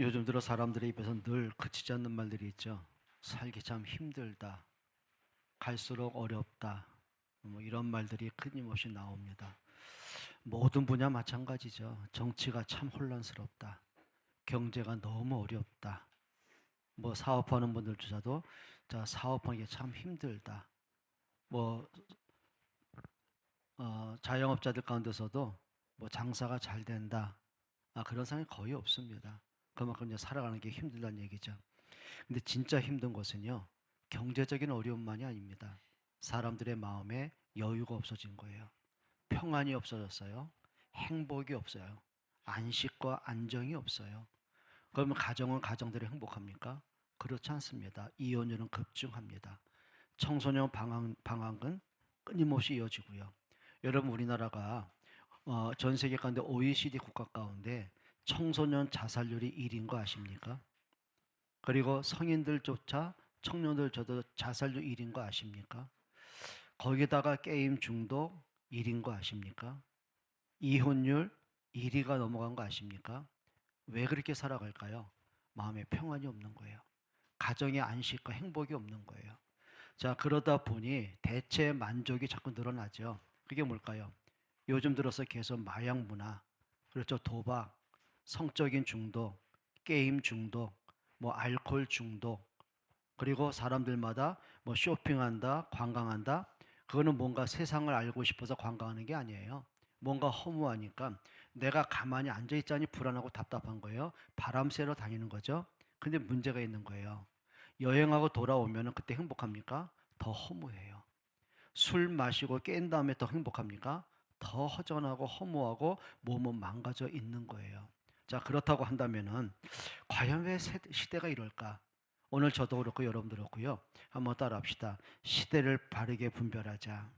요즘 들어 사람들의 입에서 늘 그치지 않는 말들이 있죠. 살기 참 힘들다. 갈수록 어렵다. 뭐 이런 말들이 끊임없이 나옵니다. 모든 분야 마찬가지죠. 정치가 참 혼란스럽다. 경제가 너무 어렵다. 뭐 사업하는 분들조차도 자 사업하기 참 힘들다. 뭐 자영업자들 가운데서도 뭐 장사가 잘 된다. 그런 사람이 거의 없습니다. 그만큼 이제 살아가는 게 힘들다는 얘기죠. 근데 진짜 힘든 것은요, 경제적인 어려움만이 아닙니다. 사람들의 마음에 여유가 없어진 거예요. 평안이 없어졌어요. 행복이 없어요. 안식과 안정이 없어요. 그러면 가정은 가정대로 행복합니까? 그렇지 않습니다. 이혼율은 급증합니다. 청소년 방황은 끊임없이 이어지고요. 여러분, 우리나라가 전 세계 가운데 OECD 국가 가운데 청소년 자살률이 1인 거 아십니까? 그리고 성인들조차 청년들조차도 자살률 1인 거 아십니까? 거기다가 게임 중독 1인 거 아십니까? 이혼율 1위가 넘어간 거 아십니까? 왜 그렇게 살아갈까요? 마음에 평안이 없는 거예요. 가정의 안식과 행복이 없는 거예요. 자, 그러다 보니 대체 만족이 자꾸 늘어나죠. 그게 뭘까요? 요즘 들어서 계속 마약 문화, 그렇죠. 도박, 성적인 중독, 게임 중독, 뭐 알코올 중독, 그리고 사람들마다 뭐 쇼핑한다, 관광한다. 그거는 뭔가 세상을 알고 싶어서 관광하는 게 아니에요. 뭔가 허무하니까 내가 가만히 앉아 있자니 불안하고 답답한 거예요. 바람 쐬러 다니는 거죠. 근데 문제가 있는 거예요. 여행하고 돌아오면 그때 행복합니까? 더 허무해요. 술 마시고 깬 다음에 더 행복합니까? 더 허전하고 허무하고 몸은 망가져 있는 거예요. 자, 그렇다고 한다면은 과연 왜 시대가 이럴까? 오늘 저도 그렇고 여러분도 그렇고요. 한번 따라합시다. 시대를 바르게 분별하자.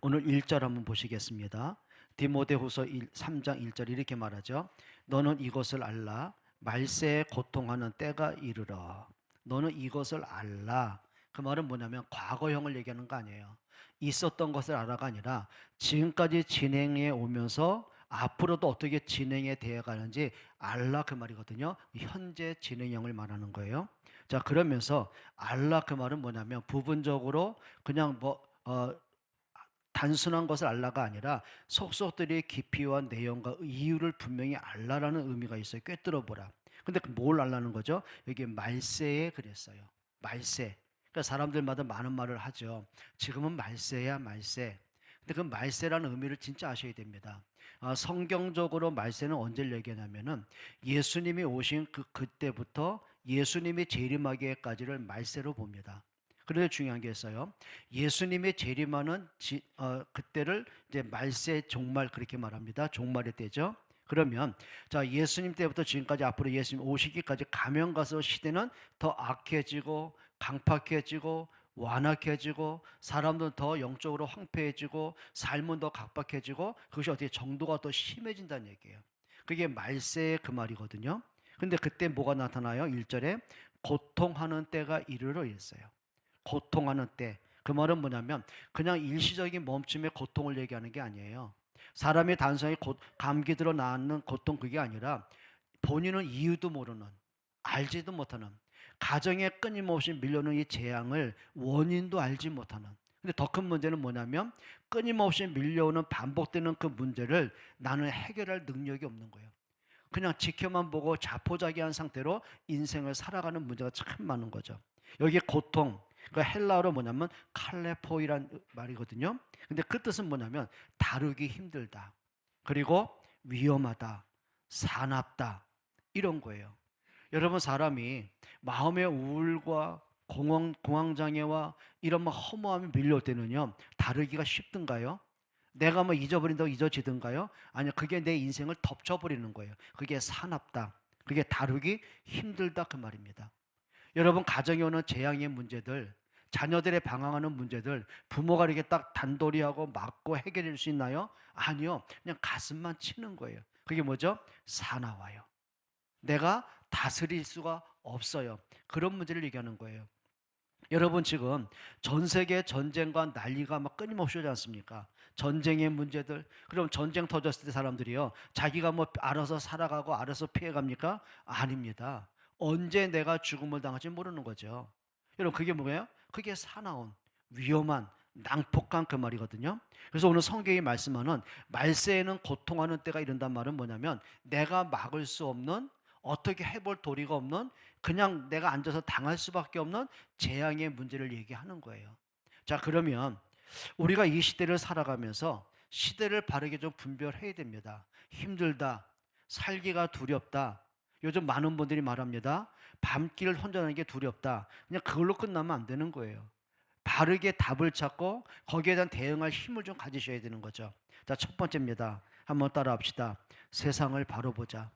오늘 1절 한번 보시겠습니다. 디모데후서 3장 1절 이렇게 말하죠. 너는 이것을 알라. 말세에 고통하는 때가 이르러. 너는 이것을 알라. 그 말은 뭐냐면 과거형을 얘기하는 거 아니에요. 있었던 것을 알아가 아니라 지금까지 진행해 오면서 앞으로도 어떻게 진행해 되어 가는지 알라 그 말이거든요. 현재 진행형을 말하는 거예요. 자, 그러면서 알라 그 말은 뭐냐면 부분적으로 그냥 단순한 것을 알라가 아니라 속속들이 깊이와 내용과 이유를 분명히 알라라는 의미가 있어요. 꿰뚫어 보라. 근데 뭘 알라는 거죠? 여기 말세에 그랬어요. 말세. 그러니까 사람들마다 많은 말을 하죠. 지금은 말세야, 말세. 근데 그 말세라는 의미를 진짜 아셔야 됩니다. 성경적으로 말세는 언제 얘기하냐면은 예수님이 오신 그때부터 예수님이 재림하기까지를 말세로 봅니다. 그런데 중요한 게 있어요. 예수님의 재림하는 그때를 이제 말세 종말 그렇게 말합니다. 종말의 때죠. 그러면 자, 예수님 때부터 지금까지 앞으로 예수님 오시기까지 가면 가서 시대는 더 악해지고 강팍해지고 완악해지고 사람들은 더 영적으로 황폐해지고 삶은 더 각박해지고 그것이 어떻게 정도가 더 심해진다는 얘기예요. 그게 말세의 그 말이거든요. 근데 그때 뭐가 나타나요? 1절에 고통하는 때가 이르러 있어요. 고통하는 때. 그 말은 뭐냐면 그냥 일시적인 멈춤의 고통을 얘기하는 게 아니에요. 사람이 단순히 감기 들어 낫는 고통 그게 아니라 본인은 이유도 모르는 알지도 못하는 가정에 끊임없이 밀려오는 이 재앙을 원인도 알지 못하는 근데 더 큰 문제는 뭐냐면 끊임없이 밀려오는 반복되는 그 문제를 나는 해결할 능력이 없는 거예요. 그냥 지켜만 보고 자포자기한 상태로 인생을 살아가는 문제가 참 많은 거죠. 여기 고통, 그 헬라어로 뭐냐면 칼레포이란 말이거든요. 근데 그 뜻은 뭐냐면 다루기 힘들다. 그리고 위험하다. 사납다. 이런 거예요. 여러분 사람이 마음의 우울과 공황장애와 이런 막 허무함이 밀려올 때는요. 다루기가 쉽든가요? 내가 뭐 잊어버린다고 잊어지든가요? 아니요, 그게 내 인생을 덮쳐버리는 거예요. 그게 사납다. 그게 다루기 힘들다 그 말입니다. 여러분 가정에 오는 재앙의 문제들, 자녀들의 방황하는 문제들, 부모가 이렇게 딱 단도리하고 막고 해결할 수 있나요? 아니요, 그냥 가슴만 치는 거예요. 그게 뭐죠? 사나워요. 내가 다스릴 수가 없어요. 그런 문제를 얘기하는 거예요. 여러분 지금 전 세계 전쟁과 난리가 막 끊임없이 오지 않습니까? 전쟁의 문제들. 그럼 전쟁 터졌을 때 사람들이요, 자기가 뭐 알아서 살아가고 알아서 피해갑니까? 아닙니다. 언제 내가 죽음을 당할지 모르는 거죠. 여러분, 그게 뭐예요? 그게 사나운 위험한 낭폭한 그 말이거든요. 그래서 오늘 성경이 말씀하는 말세에는 고통하는 때가 이른단 말은 뭐냐면, 내가 막을 수 없는, 어떻게 해볼 도리가 없는, 그냥 내가 앉아서 당할 수밖에 없는 재앙의 문제를 얘기하는 거예요. 자, 그러면 우리가 이 시대를 살아가면서 시대를 바르게 좀 분별해야 됩니다. 힘들다, 살기가 두렵다. 요즘 많은 분들이 말합니다. 밤길 혼자 는게 두렵다. 그냥 그걸로 끝나면 안 되는 거예요. 바르게 답을 찾고 거기에 대한 대응할 힘을 좀 가지셔야 되는 거죠. 자, 첫 번째입니다. 한번 따라 합시다. 세상을 바로 보자.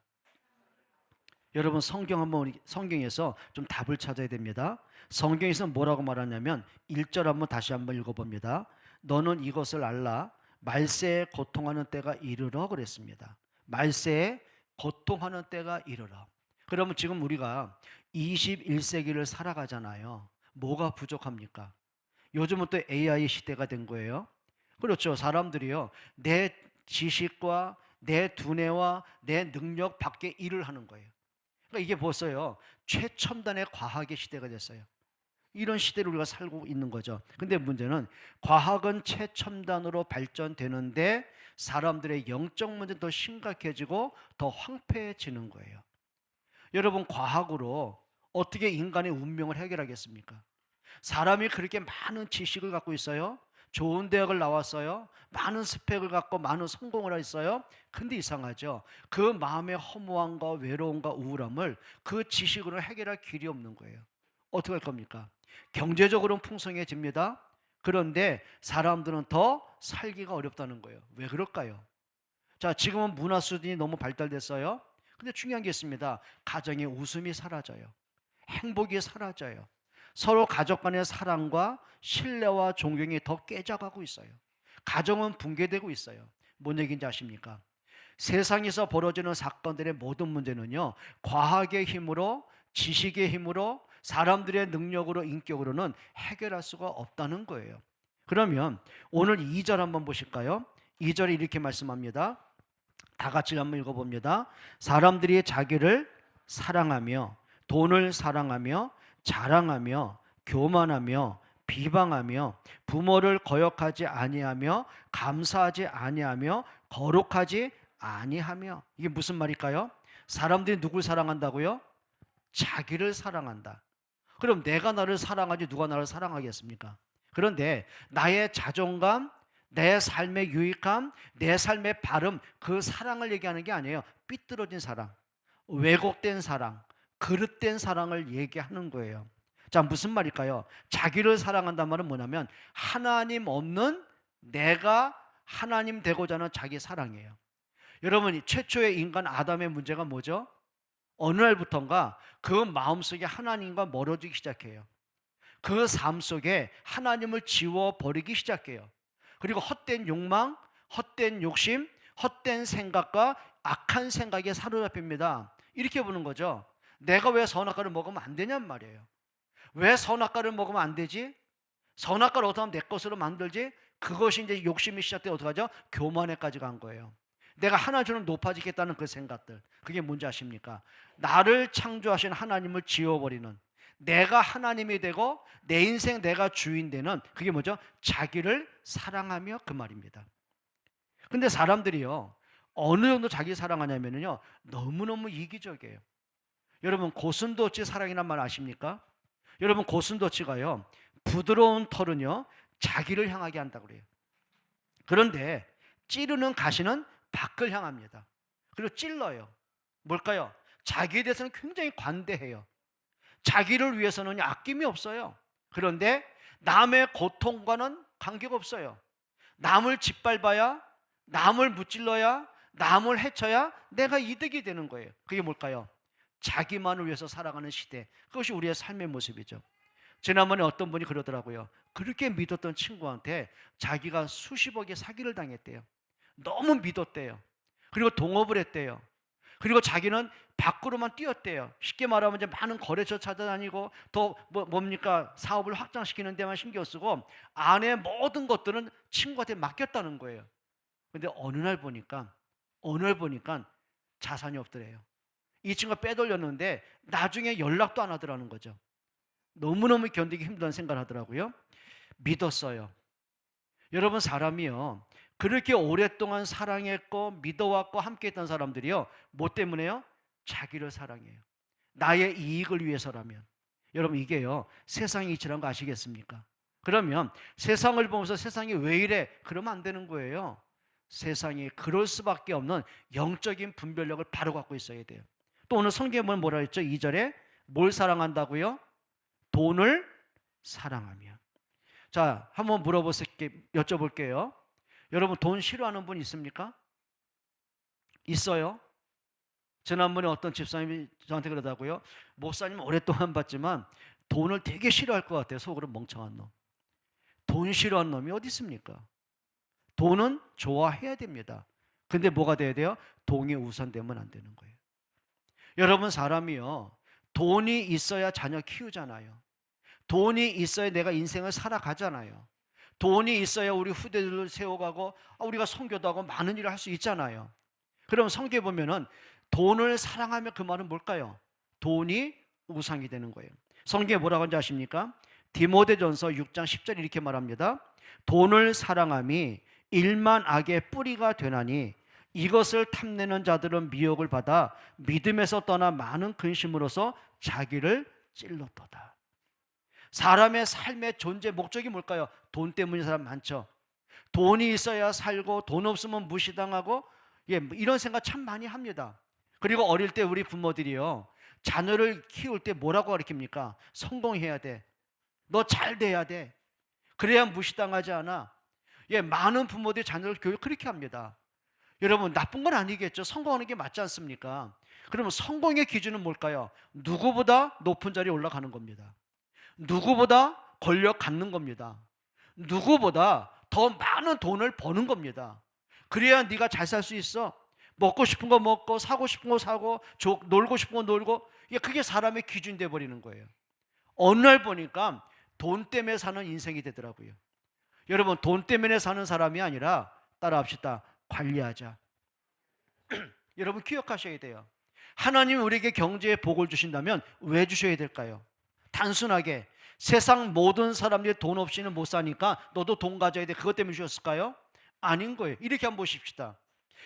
여러분, 성경에서 좀 답을 찾아야 됩니다. 성경에서 뭐라고 말하냐면 1절 다시 한번 읽어봅니다. 너는 이것을 알라. 말세에 고통하는 때가 이르러 그랬습니다. 말세에 고통하는 때가 이르러. 그러면 지금 우리가 21세기를 살아가잖아요. 뭐가 부족합니까? 요즘은 또 AI 시대가 된 거예요. 그렇죠. 사람들이요, 내 지식과 내 두뇌와 내 능력 밖에 일을 하는 거예요. 그러니까 이게 벌써요, 최첨단의 과학의 시대가 됐어요. 이런 시대를 우리가 살고 있는 거죠. 근데 문제는 과학은 최첨단으로 발전되는데 사람들의 영적 문제는 더 심각해지고 더 황폐해지는 거예요. 여러분, 과학으로 어떻게 인간의 운명을 해결하겠습니까? 사람이 그렇게 많은 지식을 갖고 있어요. 좋은 대학을 나왔어요. 많은 스펙을 갖고 많은 성공을 했어요. 근데 이상하죠. 그 마음의 허무함과 외로움과 우울함을 그 지식으로 해결할 길이 없는 거예요. 어떻게 할 겁니까? 경제적으로는 풍성해집니다. 그런데 사람들은 더 살기가 어렵다는 거예요. 왜 그럴까요? 자, 지금은 문화 수준이 너무 발달됐어요. 근데 중요한 게 있습니다. 가정의 웃음이 사라져요. 행복이 사라져요. 서로 가족 간의 사랑과 신뢰와 존경이 더 깨져가고 있어요. 가정은 붕괴되고 있어요. 뭔 얘기인지 아십니까? 세상에서 벌어지는 사건들의 모든 문제는요, 과학의 힘으로, 지식의 힘으로, 사람들의 능력으로, 인격으로는 해결할 수가 없다는 거예요. 그러면 오늘 2절 한번 보실까요? 2절에 이렇게 말씀합니다. 다 같이 한번 읽어봅니다. 사람들이 자기를 사랑하며 돈을 사랑하며 자랑하며 교만하며 비방하며 부모를 거역하지 아니하며 감사하지 아니하며 거룩하지 아니하며. 이게 무슨 말일까요? 사람들이 누굴 사랑한다고요? 자기를 사랑한다. 그럼 내가 나를 사랑하지 누가 나를 사랑하겠습니까? 그런데 나의 자존감, 내 삶의 유익함, 내 삶의 바름, 그 사랑을 얘기하는 게 아니에요. 삐뚤어진 사랑, 왜곡된 사랑, 그릇된 사랑을 얘기하는 거예요. 자, 무슨 말일까요? 자기를 사랑한다는 말은 뭐냐면 하나님 없는 내가 하나님 되고자 하는 자기 사랑이에요. 여러분, 최초의 인간 아담의 문제가 뭐죠? 어느 날부턴가 그 마음속에 하나님과 멀어지기 시작해요. 그 삶 속에 하나님을 지워버리기 시작해요. 그리고 헛된 욕망, 헛된 욕심, 헛된 생각과 악한 생각에 사로잡힙니다. 이렇게 보는 거죠. 내가 왜 선악과를 먹으면 안 되냔 말이에요. 왜 선악과를 먹으면 안 되지? 선악과를 어떻게 하면 내 것으로 만들지? 그것이 이제 욕심이 시작돼 어떻게 하죠? 교만에까지 간 거예요. 내가 하나처럼 높아지겠다는 그 생각들. 그게 뭔지 아십니까? 나를 창조하신 하나님을 지워버리는, 내가 하나님이 되고 내 인생 내가 주인 되는, 그게 뭐죠? 자기를 사랑하며, 그 말입니다. 근데 사람들이요, 어느 정도 자기 사랑하냐면요, 너무너무 이기적이에요. 여러분, 고슴도치 사랑이란 말 아십니까? 여러분, 고슴도치가요, 부드러운 털은요 자기를 향하게 한다고 그래요. 그런데 찌르는 가시는 밖을 향합니다. 그리고 찔러요. 뭘까요? 자기에 대해서는 굉장히 관대해요. 자기를 위해서는 아낌이 없어요. 그런데 남의 고통과는 관계가 없어요. 남을 짓밟아야, 남을 무찔러야, 남을 해쳐야 내가 이득이 되는 거예요. 그게 뭘까요? 자기만을 위해서 살아가는 시대. 그것이 우리의 삶의 모습이죠. 지난번에 어떤 분이 그러더라고요. 그렇게 믿었던 친구한테 자기가 수십억의 사기를 당했대요. 너무 믿었대요. 그리고 동업을 했대요. 그리고 자기는 밖으로만 뛰었대요. 쉽게 말하면 이제 많은 거래처 찾아다니고 더 뭡니까 사업을 확장시키는 데만 신경 쓰고 안에 모든 것들은 친구한테 맡겼다는 거예요. 근데 어느 날 보니까 자산이 없더래요. 이 친구가 빼돌렸는데 나중에 연락도 안 하더라는 거죠. 너무너무 견디기 힘든 생각을 하더라고요. 믿었어요. 여러분, 사람이요, 그렇게 오랫동안 사랑했고 믿어왔고 함께했던 사람들이요, 뭐 때문에요? 자기를 사랑해요. 나의 이익을 위해서라면. 여러분, 이게요 세상의 이치라는 거 아시겠습니까? 그러면 세상을 보면서 세상이 왜 이래? 그러면 안 되는 거예요. 세상이 그럴 수밖에 없는 영적인 분별력을 바로 갖고 있어야 돼요. 또 오늘 성경에 보면 뭐라 했죠? 2절에 뭘 사랑한다고요? 돈을 사랑하며. 자, 한번 여쭤볼게요. 여러분, 돈 싫어하는 분 있습니까? 있어요? 지난번에 어떤 집사님이 저한테 그러다고요. 목사님 오랫동안 봤지만 돈을 되게 싫어할 것 같아요. 속으로 멍청한 놈. 돈 싫어하는 놈이 어디 있습니까? 돈은 좋아해야 됩니다. 근데 뭐가 돼야 돼요? 돈이 우선되면 안 되는 거예요. 여러분, 사람이요, 돈이 있어야 자녀 키우잖아요. 돈이 있어야 내가 인생을 살아가잖아요. 돈이 있어야 우리 후대들을 세워가고 우리가 선교도 하고 많은 일을 할 수 있잖아요. 그럼 성경에 보면은 돈을 사랑하며 그 말은 뭘까요? 돈이 우상이 되는 거예요. 성경에 뭐라고 하는지 아십니까? 디모데전서 6장 10절 이렇게 말합니다. 돈을 사랑함이 일만 악의 뿌리가 되나니 이것을 탐내는 자들은 미혹을 받아 믿음에서 떠나 많은 근심으로서 자기를 찔렀도다. 사람의 삶의 존재 목적이 뭘까요? 돈 때문인 사람 많죠. 돈이 있어야 살고 돈 없으면 무시당하고 이런 생각 참 많이 합니다. 그리고 어릴 때 우리 부모들이요, 자녀를 키울 때 뭐라고 가르칩니까? 성공해야 돼. 너 잘 돼야 돼. 그래야 무시당하지 않아. 많은 부모들이 자녀를 교육 그렇게 합니다. 여러분, 나쁜 건 아니겠죠. 성공하는 게 맞지 않습니까? 그러면 성공의 기준은 뭘까요? 누구보다 높은 자리에 올라가는 겁니다. 누구보다 권력 갖는 겁니다. 누구보다 더 많은 돈을 버는 겁니다. 그래야 네가 잘 살 수 있어. 먹고 싶은 거 먹고 사고 싶은 거 사고 놀고 싶은 거 놀고, 그게 사람의 기준이 돼버리는 거예요. 어느 날 보니까 돈 때문에 사는 인생이 되더라고요. 여러분, 돈 때문에 사는 사람이 아니라 따라합시다. 관리하자. 여러분, 기억하셔야 돼요. 하나님이 우리에게 경제의 복을 주신다면 왜 주셔야 될까요? 단순하게 세상 모든 사람들이 돈 없이는 못 사니까 너도 돈 가져야 돼, 그것 때문에 주셨을까요? 아닌 거예요. 이렇게 한번 보십시다.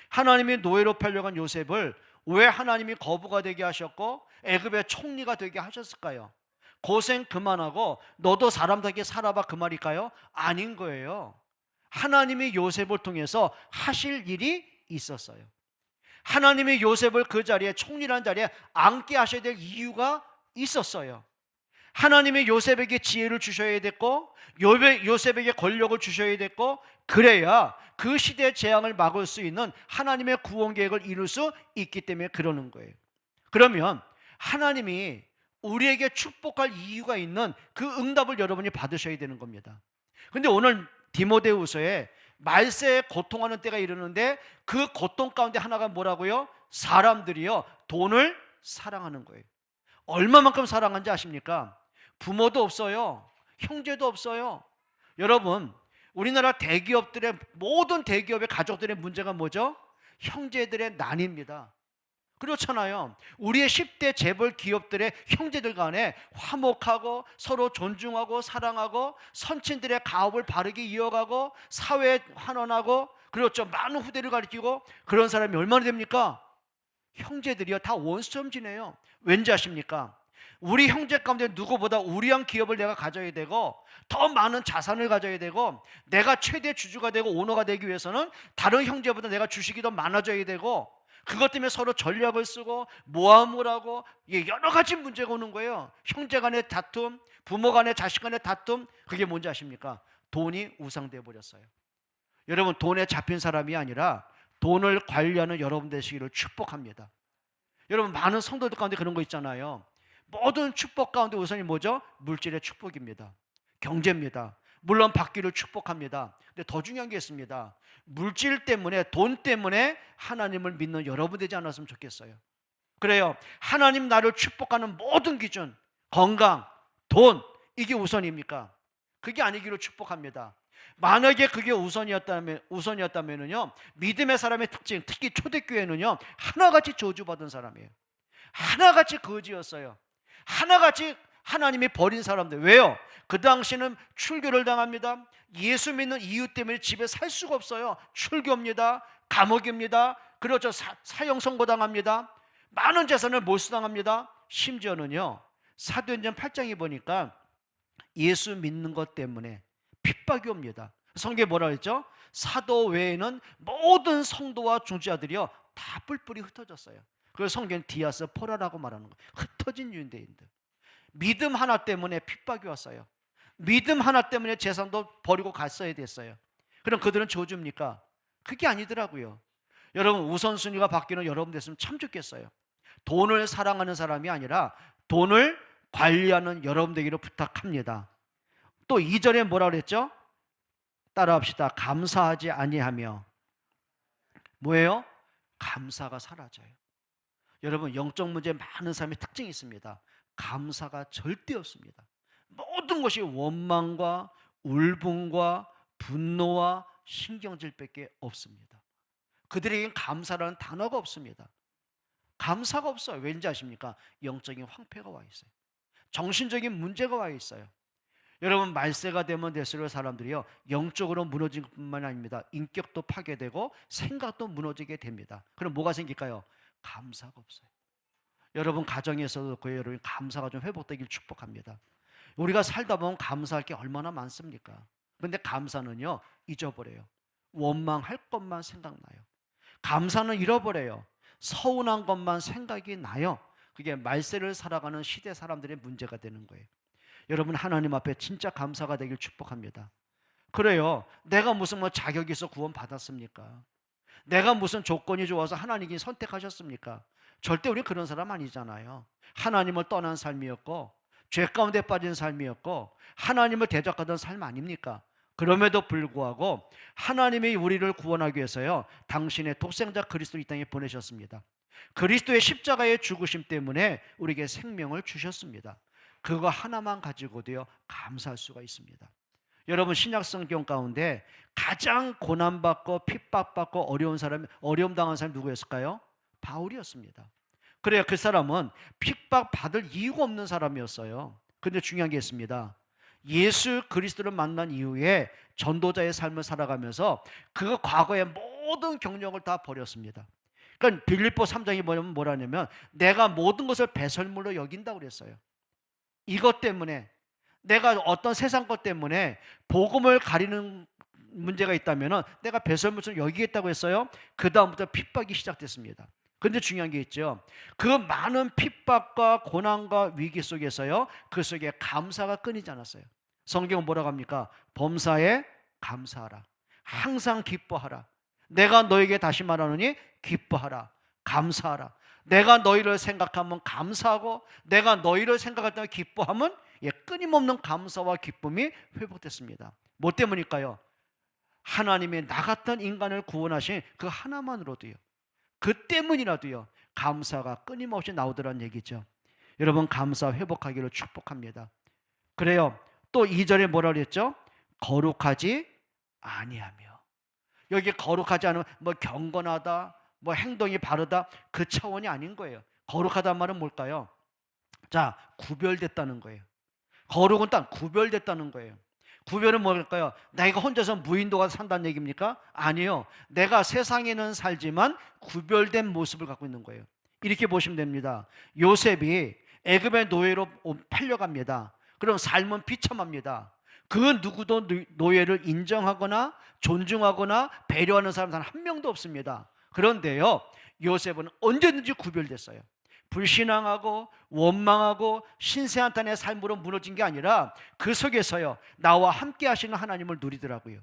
하나님이 노예로 팔려간 요셉을 왜 하나님이 거부가 되게 하셨고 애굽의 총리가 되게 하셨을까요? 고생 그만하고 너도 사람답게 살아봐, 그 말일까요? 아닌 거예요. 하나님이 요셉을 통해서 하실 일이 있었어요. 하나님이 요셉을 그 자리에, 총리라는 자리에 앉게 하셔야 될 이유가 있었어요. 하나님이 요셉에게 지혜를 주셔야 됐고 요셉에게 권력을 주셔야 됐고, 그래야 그 시대의 재앙을 막을 수 있는 하나님의 구원 계획을 이룰 수 있기 때문에 그러는 거예요. 그러면 하나님이 우리에게 축복할 이유가 있는 그 응답을 여러분이 받으셔야 되는 겁니다. 근데 오늘 디모데후서에 말세에 고통하는 때가 이르는데 그 고통 가운데 하나가 뭐라고요? 사람들이요, 돈을 사랑하는 거예요. 얼마만큼 사랑하는지 아십니까? 부모도 없어요. 형제도 없어요. 여러분, 우리나라 대기업들의 모든 대기업의 가족들의 문제가 뭐죠? 형제들의 난입니다. 그렇잖아요. 우리의 10대 재벌 기업들의 형제들 간에 화목하고 서로 존중하고 사랑하고 선친들의 가업을 바르게 이어가고 사회에 환원하고, 그렇죠, 많은 후대를 가리키고, 그런 사람이 얼마나 됩니까? 형제들이요, 다 원수처럼 지내요. 왠지 아십니까? 우리 형제 가운데 누구보다 우리한 기업을 내가 가져야 되고 더 많은 자산을 가져야 되고 내가 최대 주주가 되고 오너가 되기 위해서는 다른 형제보다 내가 주식이 더 많아져야 되고, 그것 때문에 서로 전략을 쓰고 모함을 하고 여러 가지 문제가 오는 거예요. 형제 간의 다툼, 부모 간의 자식 간의 다툼, 그게 뭔지 아십니까? 돈이 우상되어 버렸어요. 여러분, 돈에 잡힌 사람이 아니라 돈을 관리하는 여러분 되시기를 축복합니다. 여러분, 많은 성도들 가운데 그런 거 있잖아요. 모든 축복 가운데 우선이 뭐죠? 물질의 축복입니다. 경제입니다. 물론 받기를 축복합니다. 근데 더 중요한 게 있습니다. 물질 때문에, 돈 때문에 하나님을 믿는 여러분 되지 않았으면 좋겠어요. 그래요. 하나님 나를 축복하는 모든 기준, 건강, 돈, 이게 우선입니까? 그게 아니기를 축복합니다. 만약에 그게 우선이었다면요, 믿음의 사람의 특징, 특히 초대교회는요, 하나같이 저주받은 사람이에요. 하나같이 거지였어요. 하나같이 하나님이 버린 사람들. 왜요? 그 당시는 출교를 당합니다. 예수 믿는 이유 때문에 집에 살 수가 없어요. 출교입니다. 감옥입니다. 그렇죠. 사형 선고당합니다. 많은 재산을 몰수당합니다. 심지어는요, 사도행전 8장에 보니까 예수 믿는 것 때문에 핍박이 옵니다. 성경에 뭐라 그랬죠? 사도 외에는 모든 성도와 중지자들이요 다 뿔뿔이 흩어졌어요. 그래서 성경 디아스 포라라고 말하는 거예요. 흩어진 유대인들. 믿음 하나 때문에 핍박이 왔어요. 믿음 하나 때문에 재산도 버리고 갔어야 됐어요. 그럼 그들은 저주입니까? 그게 아니더라고요. 여러분, 우선순위가 바뀌는 여러분 됐으면 참 좋겠어요. 돈을 사랑하는 사람이 아니라 돈을 관리하는 여러분 되기를 부탁합니다. 또 2절에 뭐라 그랬죠? 따라합시다. 감사하지 아니하며. 뭐예요? 감사가 사라져요. 여러분, 영적 문제에 많은 사람의 특징이 있습니다. 감사가 절대 없습니다. 모든 것이 원망과 울분과 분노와 신경질밖에 없습니다. 그들에겐 감사라는 단어가 없습니다. 감사가 없어요. 왠지 아십니까? 영적인 황폐가 와 있어요. 정신적인 문제가 와 있어요. 여러분, 말세가 되면 될수록 사람들이요 영적으로 무너진 것뿐만 아닙니다. 인격도 파괴되고 생각도 무너지게 됩니다. 그럼 뭐가 생길까요? 감사가 없어요. 여러분, 가정에서도 그 여러분 감사가 좀 회복되길 축복합니다. 우리가 살다 보면 감사할 게 얼마나 많습니까? 그런데 감사는요 잊어버려요. 원망할 것만 생각나요. 감사는 잃어버려요. 서운한 것만 생각이 나요. 그게 말세를 살아가는 시대 사람들의 문제가 되는 거예요. 여러분, 하나님 앞에 진짜 감사가 되길 축복합니다. 그래요. 내가 무슨 자격이 있어 구원 받았습니까? 내가 무슨 조건이 좋아서 하나님이 선택하셨습니까? 절대 우리 그런 사람 아니잖아요. 하나님을 떠난 삶이었고 죄 가운데 빠진 삶이었고 하나님을 대적하던 삶 아닙니까? 그럼에도 불구하고 하나님이 우리를 구원하기 위해서요 당신의 독생자 그리스도를 이 땅에 보내셨습니다. 그리스도의 십자가의 죽으심 때문에 우리에게 생명을 주셨습니다. 그거 하나만 가지고도요 감사할 수가 있습니다. 여러분, 신약 성경 가운데 가장 고난받고 핍박받고 어려움 당한 사람이 누구였을까요? 바울이었습니다. 그래요. 그 사람은 핍박받을 이유가 없는 사람이었어요. 그런데 중요한 게 있습니다. 예수 그리스도를 만난 이후에 전도자의 삶을 살아가면서 그 과거의 모든 경력을 다 버렸습니다. 그러니까 빌립보 3장이 뭐라냐면 내가 모든 것을 배설물로 여긴다고 그랬어요. 이것 때문에 내가 어떤 세상 것 때문에 복음을 가리는 문제가 있다면 내가 배설물처럼 여기겠다고 했어요. 그 다음부터 핍박이 시작됐습니다. 그런데 중요한 게 있죠. 그 많은 핍박과 고난과 위기 속에서요 그 속에 감사가 끊이지 않았어요. 성경은 뭐라고 합니까? 범사에 감사하라. 항상 기뻐하라. 내가 너에게 다시 말하노니 기뻐하라. 감사하라. 내가 너희를 생각하면 감사하고 내가 너희를 생각할 때 기뻐하면 끊임없는 감사와 기쁨이 회복됐습니다. 뭐 때문일까요? 하나님이 나 같은 인간을 구원하신 그 하나만으로도요 그 때문이라도요 감사가 끊임없이 나오더란 얘기죠. 여러분, 감사 회복하기를 축복합니다. 그래요. 또 2절에 뭐라 그랬죠? 거룩하지 아니하며. 여기 거룩하지 않으면 경건하다, 행동이 바르다, 그 차원이 아닌 거예요. 거룩하다는 말은 뭘까요? 자, 구별됐다는 거예요. 거룩은 딱 구별됐다는 거예요. 구별은 뭘까요? 내가 혼자서 무인도가 산다는 얘기입니까? 아니요. 내가 세상에는 살지만 구별된 모습을 갖고 있는 거예요. 이렇게 보시면 됩니다. 요셉이 애굽의 노예로 팔려갑니다. 그럼 삶은 비참합니다. 그 누구도 노예를 인정하거나 존중하거나 배려하는 사람 단 한 명도 없습니다. 그런데요 요셉은 언제든지 구별됐어요. 불신앙하고 원망하고 신세한탄의 삶으로 무너진 게 아니라 그 속에서요 나와 함께 하시는 하나님을 누리더라고요.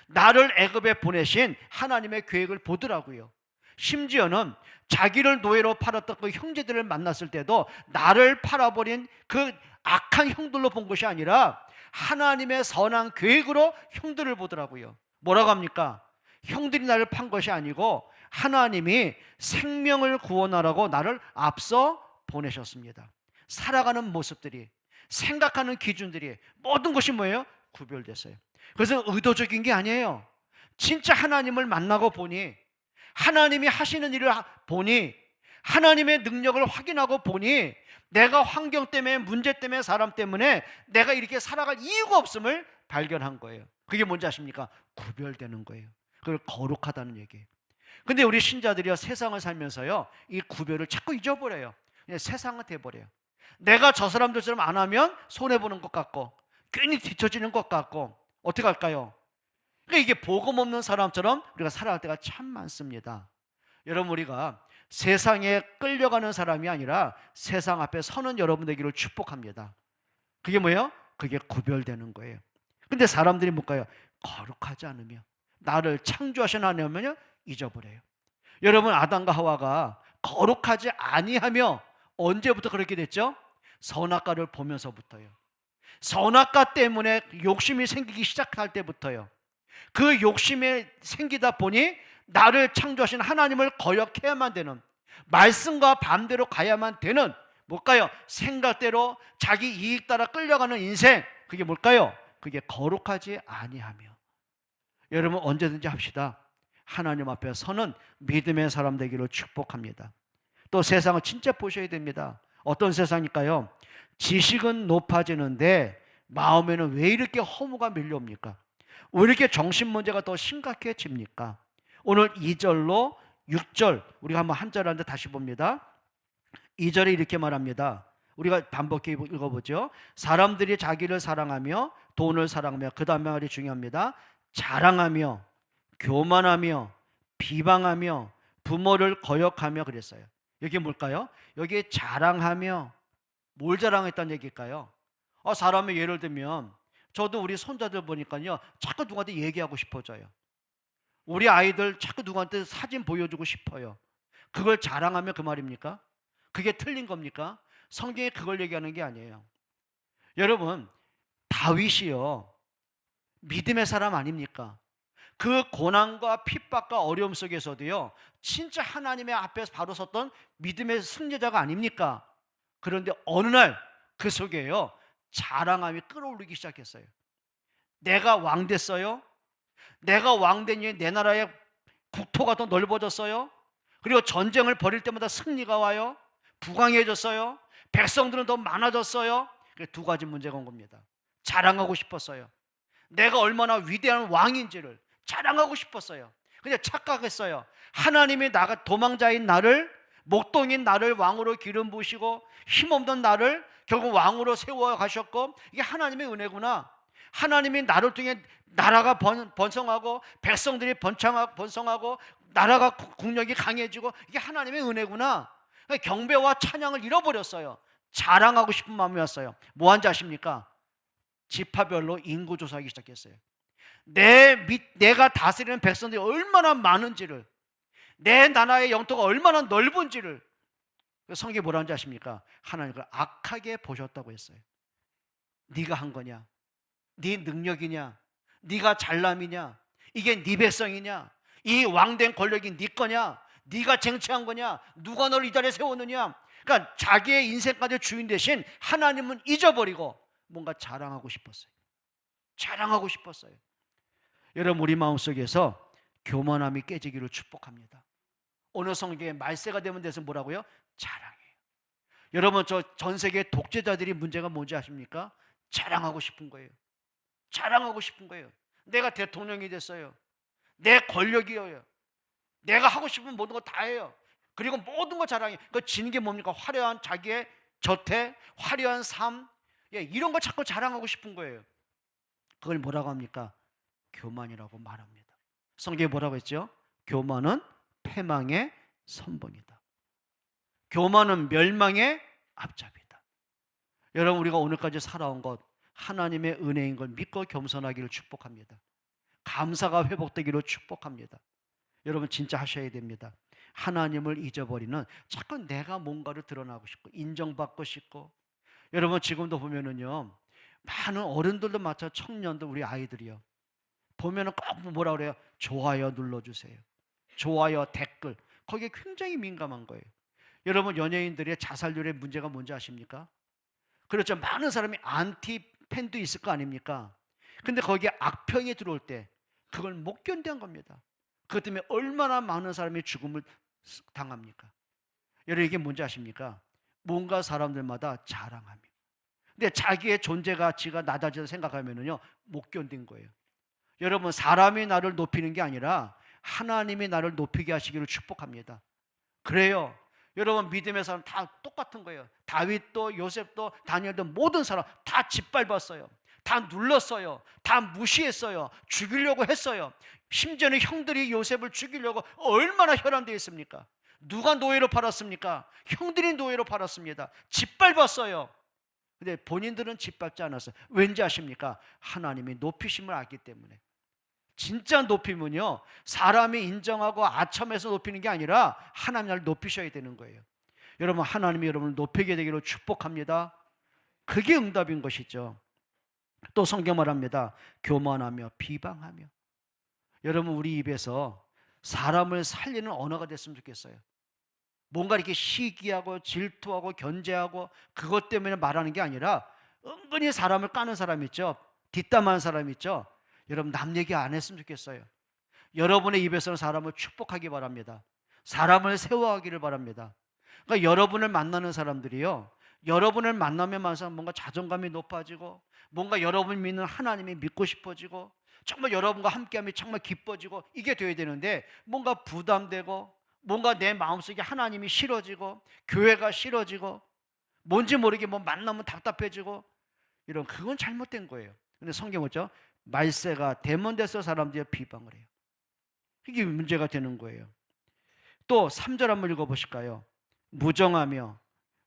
나를 애굽에 보내신 하나님의 계획을 보더라고요. 심지어는 자기를 노예로 팔았던 그 형제들을 만났을 때도 나를 팔아버린 그 악한 형들로 본 것이 아니라 하나님의 선한 계획으로 형들을 보더라고요. 뭐라고 합니까? 형들이 나를 판 것이 아니고 하나님이 생명을 구원하라고 나를 앞서 보내셨습니다. 살아가는 모습들이, 생각하는 기준들이, 모든 것이 뭐예요? 구별됐어요. 그래서 의도적인 게 아니에요. 진짜 하나님을 만나고 보니, 하나님이 하시는 일을 보니, 하나님의 능력을 확인하고 보니, 내가 환경 때문에, 문제 때문에, 사람 때문에 내가 이렇게 살아갈 이유가 없음을 발견한 거예요. 그게 뭔지 아십니까? 구별되는 거예요. 그걸 거룩하다는 얘기예요. 근데 우리 신자들이요, 세상을 살면서요, 이 구별을 자꾸 잊어버려요. 그냥 세상은 돼버려요. 내가 저 사람들처럼 안 하면 손해보는 것 같고, 괜히 뒤처지는 것 같고, 어떻게 할까요? 그러니까 이게 복음 없는 사람처럼 우리가 살아갈 때가 참 많습니다. 여러분, 우리가 세상에 끌려가는 사람이 아니라 세상 앞에 서는 여러분 되기를 축복합니다. 그게 뭐예요? 그게 구별되는 거예요. 근데 사람들이 뭘까요? 거룩하지 않으며, 나를 창조하신 하나님을 잊어버려요. 여러분, 아담과 하와가 거룩하지 아니하며, 언제부터 그렇게 됐죠? 선악과를 보면서부터요. 선악과 때문에 욕심이 생기기 시작할 때부터요. 그 욕심이 생기다 보니 나를 창조하신 하나님을 거역해야만 되는, 말씀과 반대로 가야만 되는, 뭘까요? 생각대로 자기 이익 따라 끌려가는 인생. 그게 뭘까요? 그게 거룩하지 아니하며. 여러분, 언제든지 합시다. 하나님 앞에 서는 믿음의 사람 되기를 축복합니다. 또 세상을 진짜 보셔야 됩니다. 어떤 세상일까요? 지식은 높아지는데 마음에는 왜 이렇게 허무가 밀려옵니까? 왜 이렇게 정신 문제가 더 심각해집니까? 오늘 2절로 6절, 우리가 한번 한 절 한 절 다시 봅니다. 2절에 이렇게 말합니다. 우리가 반복해 읽어보죠. 사람들이 자기를 사랑하며 돈을 사랑하며, 그 다음에 말이 중요합니다. 자랑하며 교만하며 비방하며 부모를 거역하며 그랬어요. 이게 뭘까요? 여기에 자랑하며, 뭘 자랑했다는 얘기일까요? 사람의 예를 들면 저도 우리 손자들 보니까요, 자꾸 누구한테 얘기하고 싶어져요. 우리 아이들 자꾸 누구한테 사진 보여주고 싶어요. 그걸 자랑하며 그 말입니까? 그게 틀린 겁니까? 성경에 그걸 얘기하는 게 아니에요. 여러분, 다윗이요, 믿음의 사람 아닙니까? 그 고난과 핍박과 어려움 속에서도요, 진짜 하나님의 앞에서 바로 섰던 믿음의 승리자가 아닙니까? 그런데 어느 날 그 속에요, 자랑함이 끌어올리기 시작했어요. 내가 왕 됐어요. 내가 왕 되니 내 나라의 국토가 더 넓어졌어요. 그리고 전쟁을 벌일 때마다 승리가 와요. 부강해졌어요. 백성들은 더 많아졌어요. 두 가지 문제가 온 겁니다. 자랑하고 싶었어요. 내가 얼마나 위대한 왕인지를 자랑하고 싶었어요. 근데 착각했어요. 하나님이 나가 도망자인 나를, 목동인 나를 왕으로 기름 부으시고 힘없는 나를 결국 왕으로 세워 가셨고, 이게 하나님의 은혜구나. 하나님이 나를 통해 나라가 번성하고 백성들이 번성하고 나라가 국력이 강해지고, 이게 하나님의 은혜구나. 경배와 찬양을 잃어버렸어요. 자랑하고 싶은 마음이 왔어요. 뭐 한지 아십니까? 지파별로 인구 조사하기 시작했어요. 내가 다스리는 백성들이 얼마나 많은지를, 내 나라의 영토가 얼마나 넓은지를. 성경이 뭐라는지 아십니까? 하나님 그걸 악하게 보셨다고 했어요. 네가 한 거냐? 네 능력이냐? 네가 잘남이냐? 이게 네 백성이냐? 이 왕된 권력이 네 거냐? 네가 쟁취한 거냐? 누가 너를 이 자리에 세웠느냐? 그러니까 자기의 인생까지 주인 대신 하나님은 잊어버리고 뭔가 자랑하고 싶었어요. 자랑하고 싶었어요. 여러분, 우리 마음속에서 교만함이 깨지기를 축복합니다. 오늘 성경에 말세가 되면 돼서 뭐라고요? 자랑해요. 여러분, 저 전 세계 독재자들이 문제가 뭔지 아십니까? 자랑하고 싶은 거예요. 자랑하고 싶은 거예요. 내가 대통령이 됐어요. 내 권력이에요. 내가 하고 싶은 모든 거 다 해요. 그리고 모든 거 자랑해. 그 지는 게 뭡니까? 화려한 자기의 저택, 화려한 삶, 이런 거 자꾸 자랑하고 싶은 거예요. 그걸 뭐라고 합니까? 교만이라고 말합니다. 성경에 뭐라고 했죠? 교만은 패망의 선봉이다. 교만은 멸망의 앞잡이다. 여러분, 우리가 오늘까지 살아온 것 하나님의 은혜인 걸 믿고 겸손하기를 축복합니다. 감사가 회복되기를 축복합니다. 여러분, 진짜 하셔야 됩니다. 하나님을 잊어버리는, 자꾸 내가 뭔가를 드러나고 싶고 인정받고 싶고. 여러분, 지금도 보면은요, 많은 어른들도 마찬가지로 청년들, 우리 아이들이요. 보면은 꼭 뭐라 그래요? 좋아요 눌러주세요. 좋아요, 댓글. 거기에 굉장히 민감한 거예요. 여러분, 연예인들의 자살률의 문제가 뭔지 아십니까? 그렇죠. 많은 사람이 안티 팬도 있을 거 아닙니까? 근데 거기에 악평이 들어올 때 그걸 못 견디는 겁니다. 그것 때문에 얼마나 많은 사람이 죽음을 당합니까? 여러분, 이게 뭔지 아십니까? 뭔가 사람들마다 자랑함이. 근데 자기의 존재 가치가 낮아져서 생각하면은요, 못 견딘 거예요. 여러분, 사람이 나를 높이는 게 아니라 하나님이 나를 높이게 하시기를 축복합니다. 그래요. 여러분, 믿음의 사람 다 똑같은 거예요. 다윗도 요셉도 다니엘도 모든 사람 다 짓밟았어요. 다 눌렀어요. 다 무시했어요. 죽이려고 했어요. 심지어는 형들이 요셉을 죽이려고 얼마나 혈안되어 있습니까? 누가 노예로 팔았습니까? 형들이 노예로 팔았습니다. 짓밟았어요. 근데 본인들은 짓밟지 않았어요. 왠지 아십니까? 하나님이 높이심을 알기 때문에. 진짜 높임은요, 사람이 인정하고 아첨해서 높이는 게 아니라 하나님 나를 높이셔야 되는 거예요. 여러분, 하나님이 여러분을 높이게 되기를 축복합니다. 그게 응답인 것이죠. 또 성경 말합니다. 교만하며 비방하며. 여러분, 우리 입에서 사람을 살리는 언어가 됐으면 좋겠어요. 뭔가 이렇게 시기하고 질투하고 견제하고 그것 때문에 말하는 게 아니라 은근히 사람을 까는 사람 있죠. 뒷담화하는 사람 있죠. 여러분, 남 얘기 안 했으면 좋겠어요. 여러분의 입에서는 사람을 축복하기 바랍니다. 사람을 세워하기를 바랍니다. 그러니까 여러분을 만나는 사람들이요, 여러분을 만나면 만나서 뭔가 자존감이 높아지고, 뭔가 여러분 믿는 하나님이 믿고 싶어지고, 정말 여러분과 함께함이 정말 기뻐지고, 이게 돼야 되는데 뭔가 부담되고, 뭔가 내 마음속에 하나님이 싫어지고, 교회가 싫어지고, 뭔지 모르게 뭐 만나면 답답해지고, 이런, 그건 잘못된 거예요. 근데 성경 뭐죠? 말세가 대문돼서 사람들이 비방을 해요. 이게 문제가 되는 거예요. 또 3절 한번 읽어보실까요? 무정하며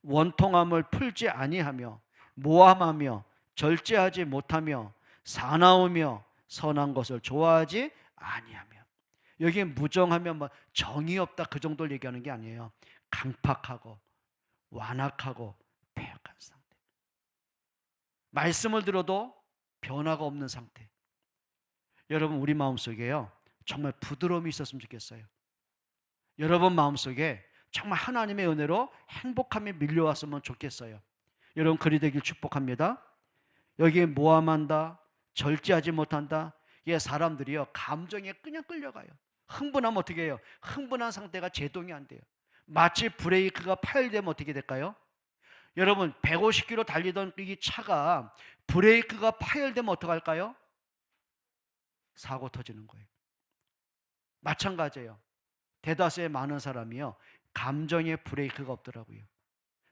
원통함을 풀지 아니하며 모함하며 절제하지 못하며 사나우며 선한 것을 좋아하지 아니하며. 여기 무정하면 뭐 정이 없다 그 정도를 얘기하는 게 아니에요. 강팍하고 완악하고 패역한 상태. 말씀을 들어도 변화가 없는 상태. 여러분, 우리 마음속에요, 정말 부드러움이 있었으면 좋겠어요. 여러분 마음속에 정말 하나님의 은혜로 행복함이 밀려왔으면 좋겠어요. 여러분, 그리 되길 축복합니다. 여기에 모함한다, 절제하지 못한다. 이게 사람들이요, 감정에 그냥 끌려가요. 흥분하면 어떻게 해요? 흥분한 상태가 제동이 안 돼요. 마치 브레이크가 파열되면 어떻게 될까요? 여러분, 150km 달리던 이 차가 브레이크가 파열되면 어떡할까요? 사고 터지는 거예요. 마찬가지예요. 대다수의 많은 사람이요, 감정에 브레이크가 없더라고요.